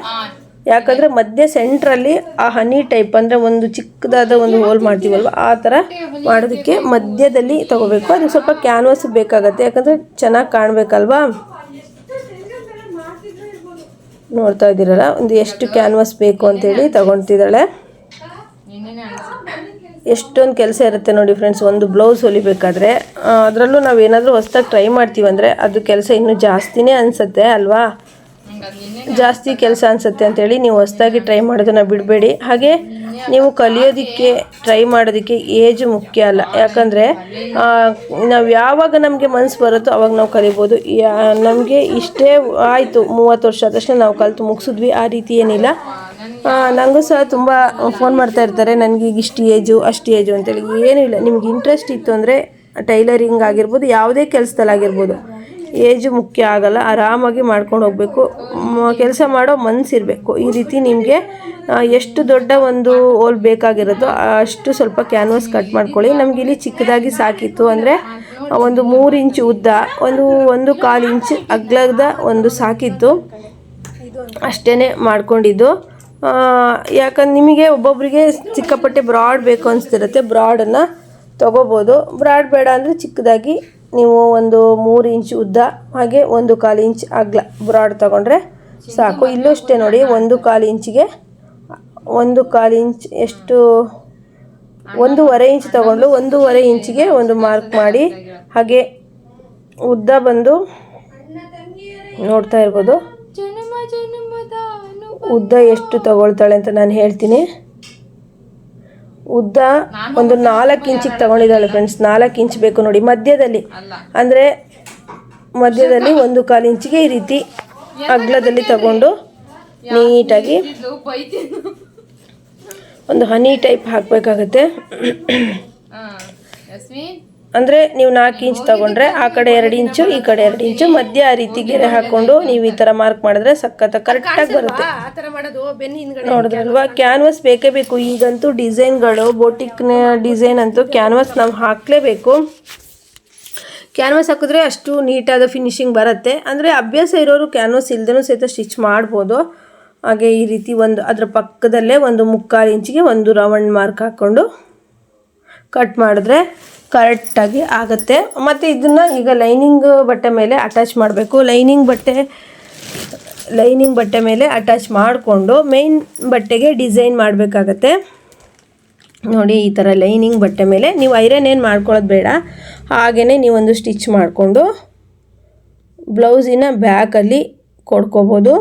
ಯಾಕಂದರೆ ಮಧ್ಯೆ ಸೆಂಟ್ರಲ್ಲಿ ಆ ಹನಿ ಟೈಪ್, ಅಂದರೆ ಒಂದು ಚಿಕ್ಕದಾದ ಒಂದು ಹೋಲ್ ಮಾಡ್ತೀವಲ್ವ, ಆ ಥರ ಮಾಡೋದಕ್ಕೆ ಮಧ್ಯದಲ್ಲಿ ತೊಗೋಬೇಕು. ಅದು ಸ್ವಲ್ಪ ಕ್ಯಾನ್ವಾಸ್ ಬೇಕಾಗತ್ತೆ, ಯಾಕಂದರೆ ಚೆನ್ನಾಗಿ ಕಾಣಬೇಕಲ್ವಾ. ನೋಡ್ತಾ ಇದ್ದೀರಲ್ಲ, ಒಂದು ಎಷ್ಟು ಕ್ಯಾನ್ವಾಸ್ ಬೇಕು ಅಂತೇಳಿ ತಗೊತಿದ್ದಾಳೆ. ಎಷ್ಟೊಂದು ಕೆಲಸ ಇರುತ್ತೆ ನೋಡಿ ಫ್ರೆಂಡ್ಸ್. ಒಂದು ಬ್ಲೌಸ್ ಹೊಲಿಬೇಕಾದ್ರೆ ಅದರಲ್ಲೂ ನಾವು ಏನಾದರೂ ಹೊಸ್ದಾಗಿ ಟ್ರೈ ಮಾಡ್ತೀವಂದರೆ ಅದು ಕೆಲಸ ಇನ್ನೂ ಜಾಸ್ತಿನೇ ಅನಿಸುತ್ತೆ ಅಲ್ವಾ. ಜಾಸ್ತಿ ಕೆಲಸ ಅನಿಸುತ್ತೆ ಅಂಥೇಳಿ ನೀವು ಹೊಸ್ದಾಗಿ ಟ್ರೈ ಮಾಡೋದನ್ನು ಬಿಡಬೇಡಿ. ಹಾಗೆ ನೀವು ಕಲಿಯೋದಕ್ಕೆ ಟ್ರೈ ಮಾಡೋದಕ್ಕೆ ಏಜ್ ಮುಖ್ಯ ಅಲ್ಲ. ಯಾಕಂದರೆ ನಾವು ಯಾವಾಗ ನಮಗೆ ಮನಸ್ಸು ಬರುತ್ತೋ ಅವಾಗ ನಾವು ಕಲಿಬೋದು. ನಮಗೆ ಇಷ್ಟೇ ಆಯಿತು 30 ವರ್ಷ ಆದಷ್ಟು ನಾವು ಕಲಿತು ಮುಗಿಸಿದ್ವಿ, ಆ ರೀತಿ ಏನಿಲ್ಲ. ನನಗೂ ಸಹ ತುಂಬ ಫೋನ್ ಮಾಡ್ತಾ ಇರ್ತಾರೆ, ನನಗೆ ಈಗ ಇಷ್ಟು ಏಜು ಅಷ್ಟು ಏಜು ಅಂತೇಳಿ. ಏನೂ ಇಲ್ಲ, ನಿಮ್ಗೆ ಇಂಟ್ರೆಸ್ಟ್ ಇತ್ತು ಅಂದರೆ ಟೈಲರಿಂಗ್ ಆಗಿರ್ಬೋದು, ಯಾವುದೇ ಕೆಲಸದಲ್ಲಾಗಿರ್ಬೋದು, ಏಜು ಮುಖ್ಯ ಆಗಲ್ಲ. ಆರಾಮಾಗಿ ಮಾಡ್ಕೊಂಡು ಹೋಗಬೇಕು. ಕೆಲಸ ಮಾಡೋ ಮನಸ್ಸಿರಬೇಕು. ಈ ರೀತಿ ನಿಮಗೆ ಎಷ್ಟು ದೊಡ್ಡ ಒಂದು ಹೋಲ್ ಬೇಕಾಗಿರೋದು ಅಷ್ಟು ಸ್ವಲ್ಪ ಕ್ಯಾನ್ವಾಸ್ ಕಟ್ ಮಾಡ್ಕೊಳ್ಳಿ. ನಮಗಿಲ್ಲಿ ಚಿಕ್ಕದಾಗಿ ಸಾಕಿತ್ತು ಅಂದರೆ ಒಂದು 3 ಇಂಚು ಉದ್ದ, 1.25 ಇಂಚ್ ಅಗಲದ ಒಂದು ಸಾಕಿತ್ತು. ಅಷ್ಟೇ ಮಾಡ್ಕೊಂಡಿದ್ದು. ಯಾಕಂದ್ರೆ ನಿಮಗೆ ಒಬ್ಬೊಬ್ಬರಿಗೆ ಸಿಕ್ಕಾಪಟ್ಟೆ ಬ್ರಾಡ್ ಬೇಕು ಅನಿಸ್ತಿರುತ್ತೆ, ಬ್ರಾಡನ್ನು ತೊಗೋಬೋದು. ಬ್ರಾಡ್ ಬೇಡ ಅಂದರೆ ಚಿಕ್ಕದಾಗಿ ನೀವು ಒಂದು 3 ಇಂಚ್ ಉದ್ದ, ಹಾಗೆ 1.25 ಇಂಚ್ ಅಗಲ ಬ್ರಾಡ್ ತೊಗೊಂಡ್ರೆ ಸಾಕು. ಇಲ್ಲೂ ಅಷ್ಟೇ ನೋಡಿ, 1.25 ಇಂಚಿಗೆ 1.25 ಇಂಚ್ ಎಷ್ಟು 1.5 ಇಂಚ್ ತೊಗೊಂಡು 1.5 ಇಂಚಿಗೆ ಒಂದು ಮಾರ್ಕ್ ಮಾಡಿ. ಹಾಗೆ ಉದ್ದ ಬಂದು ನೋಡ್ತಾ ಇರ್ಬೋದು. ಉದ್ದ ಎಷ್ಟು ತಗೊಳ್ತಾಳೆ ಅಂತ ನಾನು ಹೇಳ್ತೀನಿ. ಉದ್ದ ಒಂದು 4 ಇಂಚಿಗೆ ತಗೊಂಡಿದ್ದಾಳೆ ಫ್ರೆಂಡ್ಸ್. 4 ಇಂಚ್ ಬೇಕು ನೋಡಿ ಮಧ್ಯದಲ್ಲಿ. ಅಂದರೆ ಮಧ್ಯದಲ್ಲಿ 1.25 ಇಂಚಿಗೆ ಈ ರೀತಿ ಅಗಲದಲ್ಲಿ ತಗೊಂಡು ನೀಟಾಗಿ ಒಂದು ಹನಿ ಟೈಪ್ ಹಾಕಬೇಕಾಗತ್ತೆ. ಅಂದರೆ ನೀವು 4 ಇಂಚ್ ತೊಗೊಂಡ್ರೆ ಆ ಕಡೆ 2 ಇಂಚು, ಈ ಕಡೆ 2 ಇಂಚು, ಮಧ್ಯ ಆ ರೀತಿ ಗೆರೆ ಹಾಕ್ಕೊಂಡು ನೀವು ಈ ಥರ ಮಾರ್ಕ್ ಮಾಡಿದ್ರೆ ಸಖತ್ ಕರೆಕ್ಟಾಗಿ ಬರುತ್ತೆ. ನೋಡಿದ್ರಲ್ವಾ, ಕ್ಯಾನ್ವಾಸ್ ಬೇಕೇ ಬೇಕು. ಈಗಂತೂ ಡಿಸೈನ್ಗಳು, ಬೋಟಿಕ್ನ ಡಿಸೈನ್ ಅಂತೂ ಕ್ಯಾನ್ವಾಸ್ ನಾವು ಹಾಕಲೇಬೇಕು. ಕ್ಯಾನ್ವಾಸ್ ಹಾಕಿದ್ರೆ ಅಷ್ಟು ನೀಟಾದ ಫಿನಿಶಿಂಗ್ ಬರುತ್ತೆ. ಅಂದರೆ ಅಭ್ಯಾಸ ಇರೋರು ಕ್ಯಾನ್ವಾಸ್ ಇಲ್ದೇ ಸಹಿತ ಸ್ಟಿಚ್ ಮಾಡ್ಬೋದು. ಹಾಗೆ ಈ ರೀತಿ ಅದರ ಪಕ್ಕದಲ್ಲೇ 1.25 ಇಂಚಿಗೆ ಒಂದು ರೌಂಡ್ ಮಾರ್ಕ್ ಹಾಕ್ಕೊಂಡು ಕಟ್ ಮಾಡಿದ್ರೆ ಕರೆಕ್ಟಾಗಿ ಆಗುತ್ತೆ. ಮತ್ತು ಇದನ್ನು ಈಗ ಲೈನಿಂಗ್ ಬಟ್ಟೆ ಮೇಲೆ ಅಟ್ಯಾಚ್ ಮಾಡಬೇಕು. ಲೈನಿಂಗ್ ಬಟ್ಟೆ ಮೇಲೆ ಅಟ್ಯಾಚ್ ಮಾಡಿಕೊಂಡು ಮೇನ್ ಬಟ್ಟೆಗೆ ಡಿಸೈನ್ ಮಾಡಬೇಕಾಗತ್ತೆ. ನೋಡಿ, ಈ ಥರ ಲೈನಿಂಗ್ ಬಟ್ಟೆ ಮೇಲೆ ನೀವು ಐರನ್ ಏನು ಮಾಡ್ಕೊಳ್ಳೋದು ಬೇಡ. ಹಾಗೆಯೇ ನೀವೊಂದು ಸ್ಟಿಚ್ ಮಾಡಿಕೊಂಡು ಬ್ಲೌಸಿನ ಬ್ಯಾಕಲ್ಲಿ ಕೊಡ್ಕೋಬೋದು.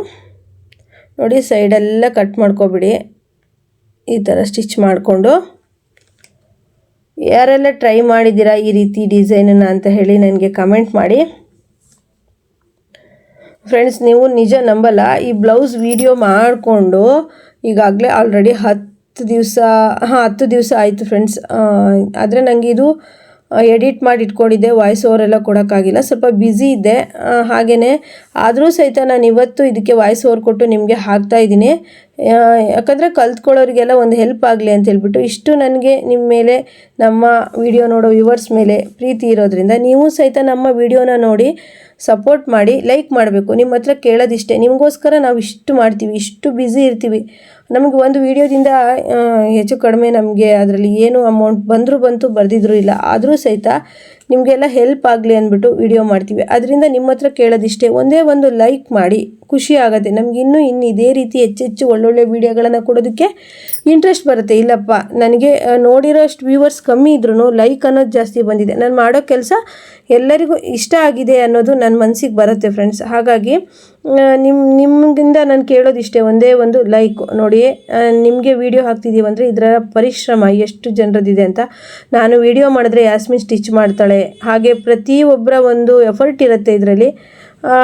ನೋಡಿ, ಸೈಡೆಲ್ಲ ಕಟ್ ಮಾಡ್ಕೊಬಿಡಿ. ಈ ಥರ ಸ್ಟಿಚ್ ಮಾಡಿಕೊಂಡು ಯಾರೆಲ್ಲ ಟ್ರೈ ಮಾಡಿದ್ದೀರಾ ಈ ರೀತಿ ಡಿಸೈನನ್ನು ಅಂತ ಹೇಳಿ ನನಗೆ ಕಮೆಂಟ್ ಮಾಡಿ ಫ್ರೆಂಡ್ಸ್. ನೀವು ನಿಜ ನಂಬಲ್ಲ, ಈ ಬ್ಲೌಸ್ ವಿಡಿಯೋ ಮಾಡಿಕೊಂಡು ಈಗಾಗಲೇ ಆಲ್ರೆಡಿ 10 ದಿವಸ ಆಯಿತು ಫ್ರೆಂಡ್ಸ್. ಆದರೆ ನನಗೆ ಇದು ಎಡಿಟ್ ಮಾಡಿ ಇಟ್ಕೊಂಡಿದ್ದೆ, ವಾಯ್ಸ್ ಓವರ್ ಎಲ್ಲ ಕೊಡೋಕ್ಕಾಗಿಲ್ಲ, ಸ್ವಲ್ಪ ಬ್ಯುಸಿ ಇದ್ದೆ. ಹಾಗೆಯೇ ಆದರೂ ಸಹಿತ ನಾನು ಇವತ್ತು ಇದಕ್ಕೆ ವಾಯ್ಸ್ ಓವರ್ ಕೊಟ್ಟು ನಿಮಗೆ ಹಾಕ್ತಾಯಿದ್ದೀನಿ. ಯಾಕಂದರೆ ಕಲ್ತ್ಕೊಳ್ಳೋರಿಗೆಲ್ಲ ಒಂದು ಹೆಲ್ಪ್ ಆಗಲಿ ಅಂತ ಹೇಳ್ಬಿಟ್ಟು. ಇಷ್ಟು ನನಗೆ ನಿಮ್ಮ ಮೇಲೆ, ನಮ್ಮ ವಿಡಿಯೋ ನೋಡೋ ವ್ಯೂವರ್ಸ್ ಮೇಲೆ ಪ್ರೀತಿ ಇರೋದ್ರಿಂದ ನೀವು ಸಹಿತ ನಮ್ಮ ವಿಡಿಯೋನ ನೋಡಿ ಸಪೋರ್ಟ್ ಮಾಡಿ, ಲೈಕ್ ಮಾಡಬೇಕು. ನಿಮ್ಮ ಹತ್ರ ಕೇಳೋದಿಷ್ಟೇ, ನಿಮಗೋಸ್ಕರ ನಾವು ಇಷ್ಟು ಮಾಡ್ತೀವಿ, ಇಷ್ಟು ಬ್ಯುಸಿ ಇರ್ತೀವಿ. ನಮಗೆ ಒಂದು ವಿಡಿಯೋದಿಂದ ಹೆಚ್ಚು ಕಡಿಮೆ ನಮಗೆ ಅದರಲ್ಲಿ ಏನು ಅಮೌಂಟ್ ಬಂತು ಬರ್ದಿದ್ರು ಇಲ್ಲ, ಆದರೂ ಸಹಿತ ನಿಮಗೆಲ್ಲ ಹೆಲ್ಪ್ ಆಗಲಿ ಅಂದ್ಬಿಟ್ಟು ವಿಡಿಯೋ ಮಾಡ್ತೀವಿ. ಅದರಿಂದ ನಿಮ್ಮ ಹತ್ರ ಕೇಳೋದಿಷ್ಟೇ, ಒಂದೇ ಒಂದು ಲೈಕ್ ಮಾಡಿ, ಖುಷಿ ಆಗುತ್ತೆ ನಮ್ಗೆ. ಇನ್ನು ಇದೇ ರೀತಿ ಹೆಚ್ಚೆಚ್ಚು ಒಳ್ಳೊಳ್ಳೆ ವೀಡಿಯೋಗಳನ್ನು ಕೊಡೋದಕ್ಕೆ ಇಂಟ್ರೆಸ್ಟ್ ಬರುತ್ತೆ. ಇಲ್ಲಪ್ಪ ನನಗೆ ನೋಡಿರೋ ಅಷ್ಟು ವ್ಯೂವರ್ಸ್ ಕಮ್ಮಿ ಇದ್ರೂ ಲೈಕ್ ಅನ್ನೋದು ಜಾಸ್ತಿ ಬಂದಿದೆ, ನಾನು ಮಾಡೋ ಕೆಲಸ ಎಲ್ಲರಿಗೂ ಇಷ್ಟ ಆಗಿದೆ ಅನ್ನೋದು ನನ್ನ ಮನಸ್ಸಿಗೆ ಬರುತ್ತೆ ಫ್ರೆಂಡ್ಸ್. ಹಾಗಾಗಿ ನಿಮಗಿಂದ ನಾನು ಕೇಳೋದಿಷ್ಟೇ, ಒಂದೇ ಒಂದು ಲೈಕ್ ನೋಡಿ. ನಿಮಗೆ ವಿಡಿಯೋ ಹಾಕ್ತಿದ್ದೀವಿ ಅಂದರೆ ಇದರ ಪರಿಶ್ರಮ ಎಷ್ಟು ಜನರದಿದೆ ಅಂತ. ನಾನು ವಿಡಿಯೋ ಮಾಡಿದ್ರೆ ಯಾಸ್ಮಿನ್ ಸ್ಟಿಚ್ ಮಾಡ್ತಾಳೆ, ಹಾಗೆ ಪ್ರತಿಯೊಬ್ಬರ ಒಂದು ಎಫರ್ಟ್ ಇರುತ್ತೆ ಇದರಲ್ಲಿ.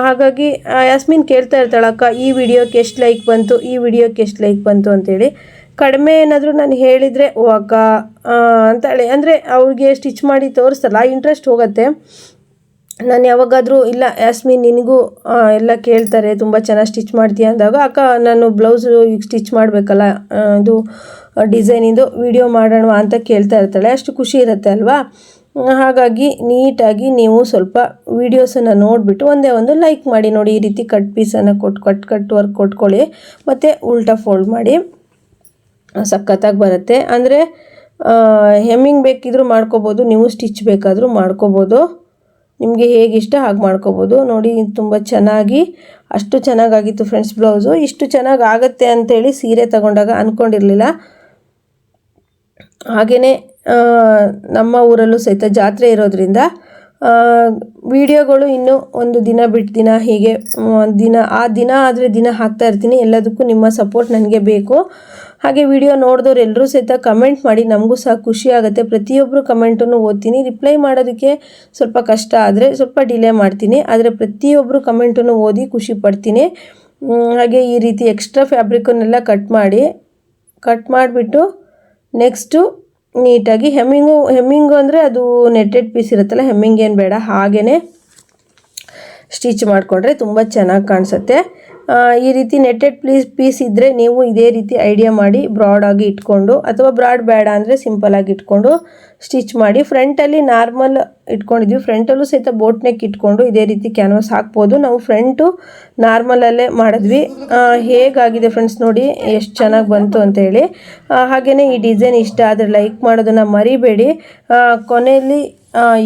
ಹಾಗಾಗಿ ಯಾಸ್ಮಿನ್ ಕೇಳ್ತಾ ಇರ್ತಾಳೆ, ಅಕ್ಕ ಈ ವಿಡಿಯೋಕ್ಕೆ ಎಷ್ಟು ಲೈಕ್ ಬಂತು, ಈ ವಿಡಿಯೋಕ್ಕೆ ಎಷ್ಟು ಲೈಕ್ ಬಂತು ಅಂತೇಳಿ. ಕಡಿಮೆ ಏನಾದರೂ ನಾನು ಹೇಳಿದರೆ ಓ ಅಕ್ಕ ಅಂತಾಳೆ, ಅಂದರೆ ಅವ್ರಿಗೆ ಸ್ಟಿಚ್ ಮಾಡಿ ತೋರಿಸ್ತಲ್ಲ ಇಂಟ್ರೆಸ್ಟ್ ಹೋಗುತ್ತೆ. ನಾನು ಯಾವಾಗಾದರೂ ಇಲ್ಲ ಯಾಸ್ಮಿನ್ ನಿನಗೂ ಎಲ್ಲ ಕೇಳ್ತಾರೆ ತುಂಬ ಚೆನ್ನಾಗಿ ಸ್ಟಿಚ್ ಮಾಡ್ತೀಯ ಅಂದಾಗ, ಅಕ್ಕ ನಾನು ಬ್ಲೌಸು ಈಗ ಸ್ಟಿಚ್ ಮಾಡಬೇಕಲ್ಲ, ಇದು ಡಿಸೈನಿಂದು ವಿಡಿಯೋ ಮಾಡೋಣ ಅಂತ ಕೇಳ್ತಾ ಇರ್ತಾಳೆ. ಅಷ್ಟು ಖುಷಿ ಇರುತ್ತೆ ಅಲ್ವಾ. ಹಾಗಾಗಿ ನೀಟಾಗಿ ನೀವು ಸ್ವಲ್ಪ ವೀಡಿಯೋಸನ್ನು ನೋಡಿಬಿಟ್ಟು ಒಂದೇ ಒಂದು ಲೈಕ್ ಮಾಡಿ. ನೋಡಿ ಈ ರೀತಿ ಕಟ್ ಪೀಸನ್ನು ಕಟ್ ವರ್ಕ್ ಕೊಟ್ಕೊಳ್ಳಿ, ಮತ್ತು ಉಲ್ಟಾ ಫೋಲ್ಡ್ ಮಾಡಿ, ಸಖತ್ತಾಗಿ ಬರುತ್ತೆ. ಅಂದರೆ ಹೆಮ್ಮಿಂಗ್ ಬೇಕಿದ್ರೂ ಮಾಡ್ಕೋಬೋದು, ನೀವು ಸ್ಟಿಚ್ ಬೇಕಾದರೂ ಮಾಡ್ಕೋಬೋದು, ನಿಮಗೆ ಹೇಗಿಷ್ಟ ಹಾಗೆ ಮಾಡ್ಕೋಬೋದು. ನೋಡಿ ತುಂಬ ಚೆನ್ನಾಗಿ, ಅಷ್ಟು ಚೆನ್ನಾಗಾಗಿತ್ತು ಫ್ರೆಂಡ್ಸ್ ಬ್ಲೌಸು. ಇಷ್ಟು ಚೆನ್ನಾಗಿ ಆಗುತ್ತೆ ಅಂಥೇಳಿ ಸೀರೆ ತಗೊಂಡಾಗ ಅಂದ್ಕೊಂಡಿರಲಿಲ್ಲ. ಹಾಗೆಯೇ ನಮ್ಮ ಊರಲ್ಲೂ ಸಹಿತ ಜಾತ್ರೆ ಇರೋದ್ರಿಂದ ವಿಡಿಯೋಗಳು ಇನ್ನೂ ಒಂದು ದಿನ ಬಿಟ್ಟು ದಿನ ಹೀಗೆ ದಿನ ಆದರೆ ದಿನ ಹಾಕ್ತಾ ಇರ್ತೀನಿ. ಎಲ್ಲದಕ್ಕೂ ನಿಮ್ಮ ಸಪೋರ್ಟ್ ನನಗೆ ಬೇಕು. ಹಾಗೆ ವಿಡಿಯೋ ನೋಡಿದವ್ರು ಎಲ್ಲರೂ ಸಹಿತ ಕಮೆಂಟ್ ಮಾಡಿ, ನಮಗೂ ಸಹ ಖುಷಿ ಆಗುತ್ತೆ. ಪ್ರತಿಯೊಬ್ಬರು ಕಮೆಂಟನ್ನು ಓದ್ತೀನಿ, ರಿಪ್ಲೈ ಮಾಡೋದಕ್ಕೆ ಸ್ವಲ್ಪ ಕಷ್ಟ ಆದರೆ ಸ್ವಲ್ಪ ಡಿಲೇ ಮಾಡ್ತೀನಿ, ಆದರೆ ಪ್ರತಿಯೊಬ್ಬರು ಕಮೆಂಟನ್ನು ಓದಿ ಖುಷಿ ಪಡ್ತೀನಿ. ಹಾಗೆ ಈ ರೀತಿ ಎಕ್ಸ್ಟ್ರಾ ಫ್ಯಾಬ್ರಿಕನ್ನೆಲ್ಲ ಕಟ್ ಮಾಡಿಬಿಟ್ಟು ನೆಕ್ಸ್ಟು ನೀಟಾಗಿ ಹೆಮ್ಮಿಂಗು ಅಂದರೆ ಅದು ನೆಟ್ಟೆಡ್ ಪೀಸ್ ಇರುತ್ತಲ್ಲ, ಹೆಮ್ಮಿಂಗ್ ಏನು ಬೇಡ, ಹಾಗೇ ಸ್ಟಿಚ್ ಮಾಡಿಕೊಂಡ್ರೆ ತುಂಬ ಚೆನ್ನಾಗಿ ಕಾಣಿಸುತ್ತೆ. ಈ ರೀತಿ ನೆಟ್ಟೆಡ್ ಪೀಸ್ ಇದ್ದರೆ ನೀವು ಇದೇ ರೀತಿ ಐಡಿಯಾ ಮಾಡಿ ಬ್ರಾಡಾಗಿ ಇಟ್ಕೊಂಡು, ಅಥವಾ ಬ್ರಾಡ್ ಬೇಡ ಅಂದರೆ ಸಿಂಪಲಾಗಿ ಇಟ್ಕೊಂಡು ಸ್ಟಿಚ್ ಮಾಡಿ. ಫ್ರಂಟಲ್ಲಿ ನಾರ್ಮಲ್ ಇಟ್ಕೊಂಡಿದ್ವಿ, ಫ್ರಂಟಲ್ಲೂ ಸಹಿತ ಬೋಟ್ ನೆಕ್ ಇಟ್ಕೊಂಡು ಇದೇ ರೀತಿ ಕ್ಯಾನ್ವಾಸ್ ಹಾಕ್ಬೋದು. ನಾವು ಫ್ರಂಟು ನಾರ್ಮಲಲ್ಲೇ ಮಾಡಿದ್ವಿ. ಹೇಗಾಗಿದೆ ಫ್ರೆಂಡ್ಸ್ ನೋಡಿ ಎಷ್ಟು ಚೆನ್ನಾಗಿ ಬಂತು ಅಂತೇಳಿ. ಹಾಗೆಯೇ ಈ ಡಿಸೈನ್ ಇಷ್ಟ ಆದರೆ ಲೈಕ್ ಮಾಡೋದನ್ನು ಮರಿಬೇಡಿ. ಕೊನೆಯಲ್ಲಿ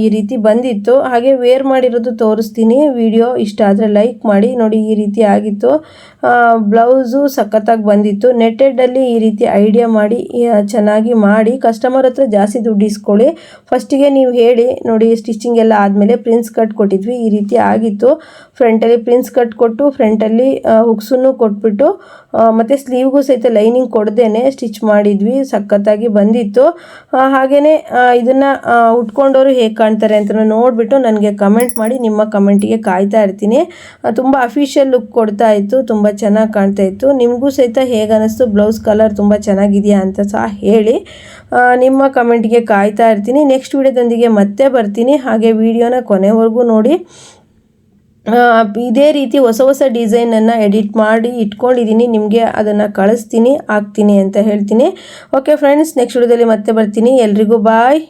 ಈ ರೀತಿ ಬಂದಿತ್ತು, ಹಾಗೆ ವೇರ್ ಮಾಡಿರೋದು ತೋರಿಸ್ತೀನಿ. ವಿಡಿಯೋ ಇಷ್ಟ ಆದರೆ ಲೈಕ್ ಮಾಡಿ. ನೋಡಿ ಈ ರೀತಿ ಆಗಿತ್ತು, ಬ್ಲೌಸು ಸಖತ್ತಾಗಿ ಬಂದಿತ್ತು. ನೆಟ್ಟೆಡಲ್ಲಿ ಈ ರೀತಿ ಐಡಿಯಾ ಮಾಡಿ ಚೆನ್ನಾಗಿ ಮಾಡಿ ಕಸ್ಟಮರ್ ಹತ್ರ ಜಾಸ್ತಿ ದುಡ್ಡು ಇಸ್ಕೊಳ್ಳಿ. ಫಸ್ಟಿಗೆ ನೀವು ಹೇಳಿ ನೋಡಿ, ಸ್ಟಿಚಿಂಗ್ ಎಲ್ಲ ಆದಮೇಲೆ ಪ್ರಿನ್ಸ್ ಕಟ್ ಕೊಟ್ಟಿದ್ವಿ, ಈ ರೀತಿ ಆಗಿತ್ತು. ಫ್ರಂಟಲ್ಲಿ ಪ್ರಿನ್ಸ್ ಕಟ್ ಕೊಟ್ಟು ಫ್ರಂಟಲ್ಲಿ ಹುಕ್ಸನ್ನು ಕೊಟ್ಬಿಟ್ಟು ಮತ್ತು ಸ್ಲೀವ್ಗೂ ಸಹಿತ ಲೈನಿಂಗ್ ಕೊಡ್ದೇನೆ ಸ್ಟಿಚ್ ಮಾಡಿದ್ವಿ, ಸಖತ್ತಾಗಿ ಬಂದಿತ್ತು. ಹಾಗೆಯೇ ಇದನ್ನು ಉಟ್ಕೊಂಡವರು ಹೇಗೆ ಕಾಣ್ತಾರೆ ಅಂತ ನೋಡಿಬಿಟ್ಟು ನನಗೆ ಕಮೆಂಟ್ ಮಾಡಿ, ನಿಮ್ಮ ಕಮೆಂಟಿಗೆ ಕಾಯ್ತಾ ಇರ್ತೀನಿ. ತುಂಬ ಅಫಿಷಿಯಲ್ ಲುಕ್ ಕೊಡ್ತಾ ಇತ್ತು, ತುಂಬ ಚೆನ್ನಾಗಿ ಕಾಣ್ತಾ ಇತ್ತು. ನಿಮಗೂ ಸಹಿತ ಹೇಗೆ ಅನ್ನಿಸ್ತು, ಬ್ಲೌಸ್ ಕಲರ್ ತುಂಬ ಚೆನ್ನಾಗಿದೆಯಾ ಅಂತ ಸಹ ಹೇಳಿ. ನಿಮ್ಮ ಕಮೆಂಟಿಗೆ ಕಾಯ್ತಾ ಇರ್ತೀನಿ. ನೆಕ್ಸ್ಟ್ ವಿಡಿಯೋದೊಂದಿಗೆ ಮತ್ತೆ ಬರ್ತೀನಿ. ಹಾಗೆ ವಿಡಿಯೋನ ಕೊನೆವರೆಗೂ ನೋಡಿ. ಇದೇ ರೀತಿ ಹೊಸ ಡಿಸೈನನ್ನು ಎಡಿಟ್ ಮಾಡಿ ಇಟ್ಕೊಂಡಿದ್ದೀನಿ, ನಿಮಗೆ ಅದನ್ನು ಹಾಕ್ತೀನಿ ಅಂತ ಹೇಳ್ತೀನಿ. ಓಕೆ ಫ್ರೆಂಡ್ಸ್, ನೆಕ್ಸ್ಟ್ ವಿಡಿಯೋದಲ್ಲಿ ಮತ್ತೆ ಬರ್ತೀನಿ. ಎಲ್ರಿಗೂ ಬಾಯ್.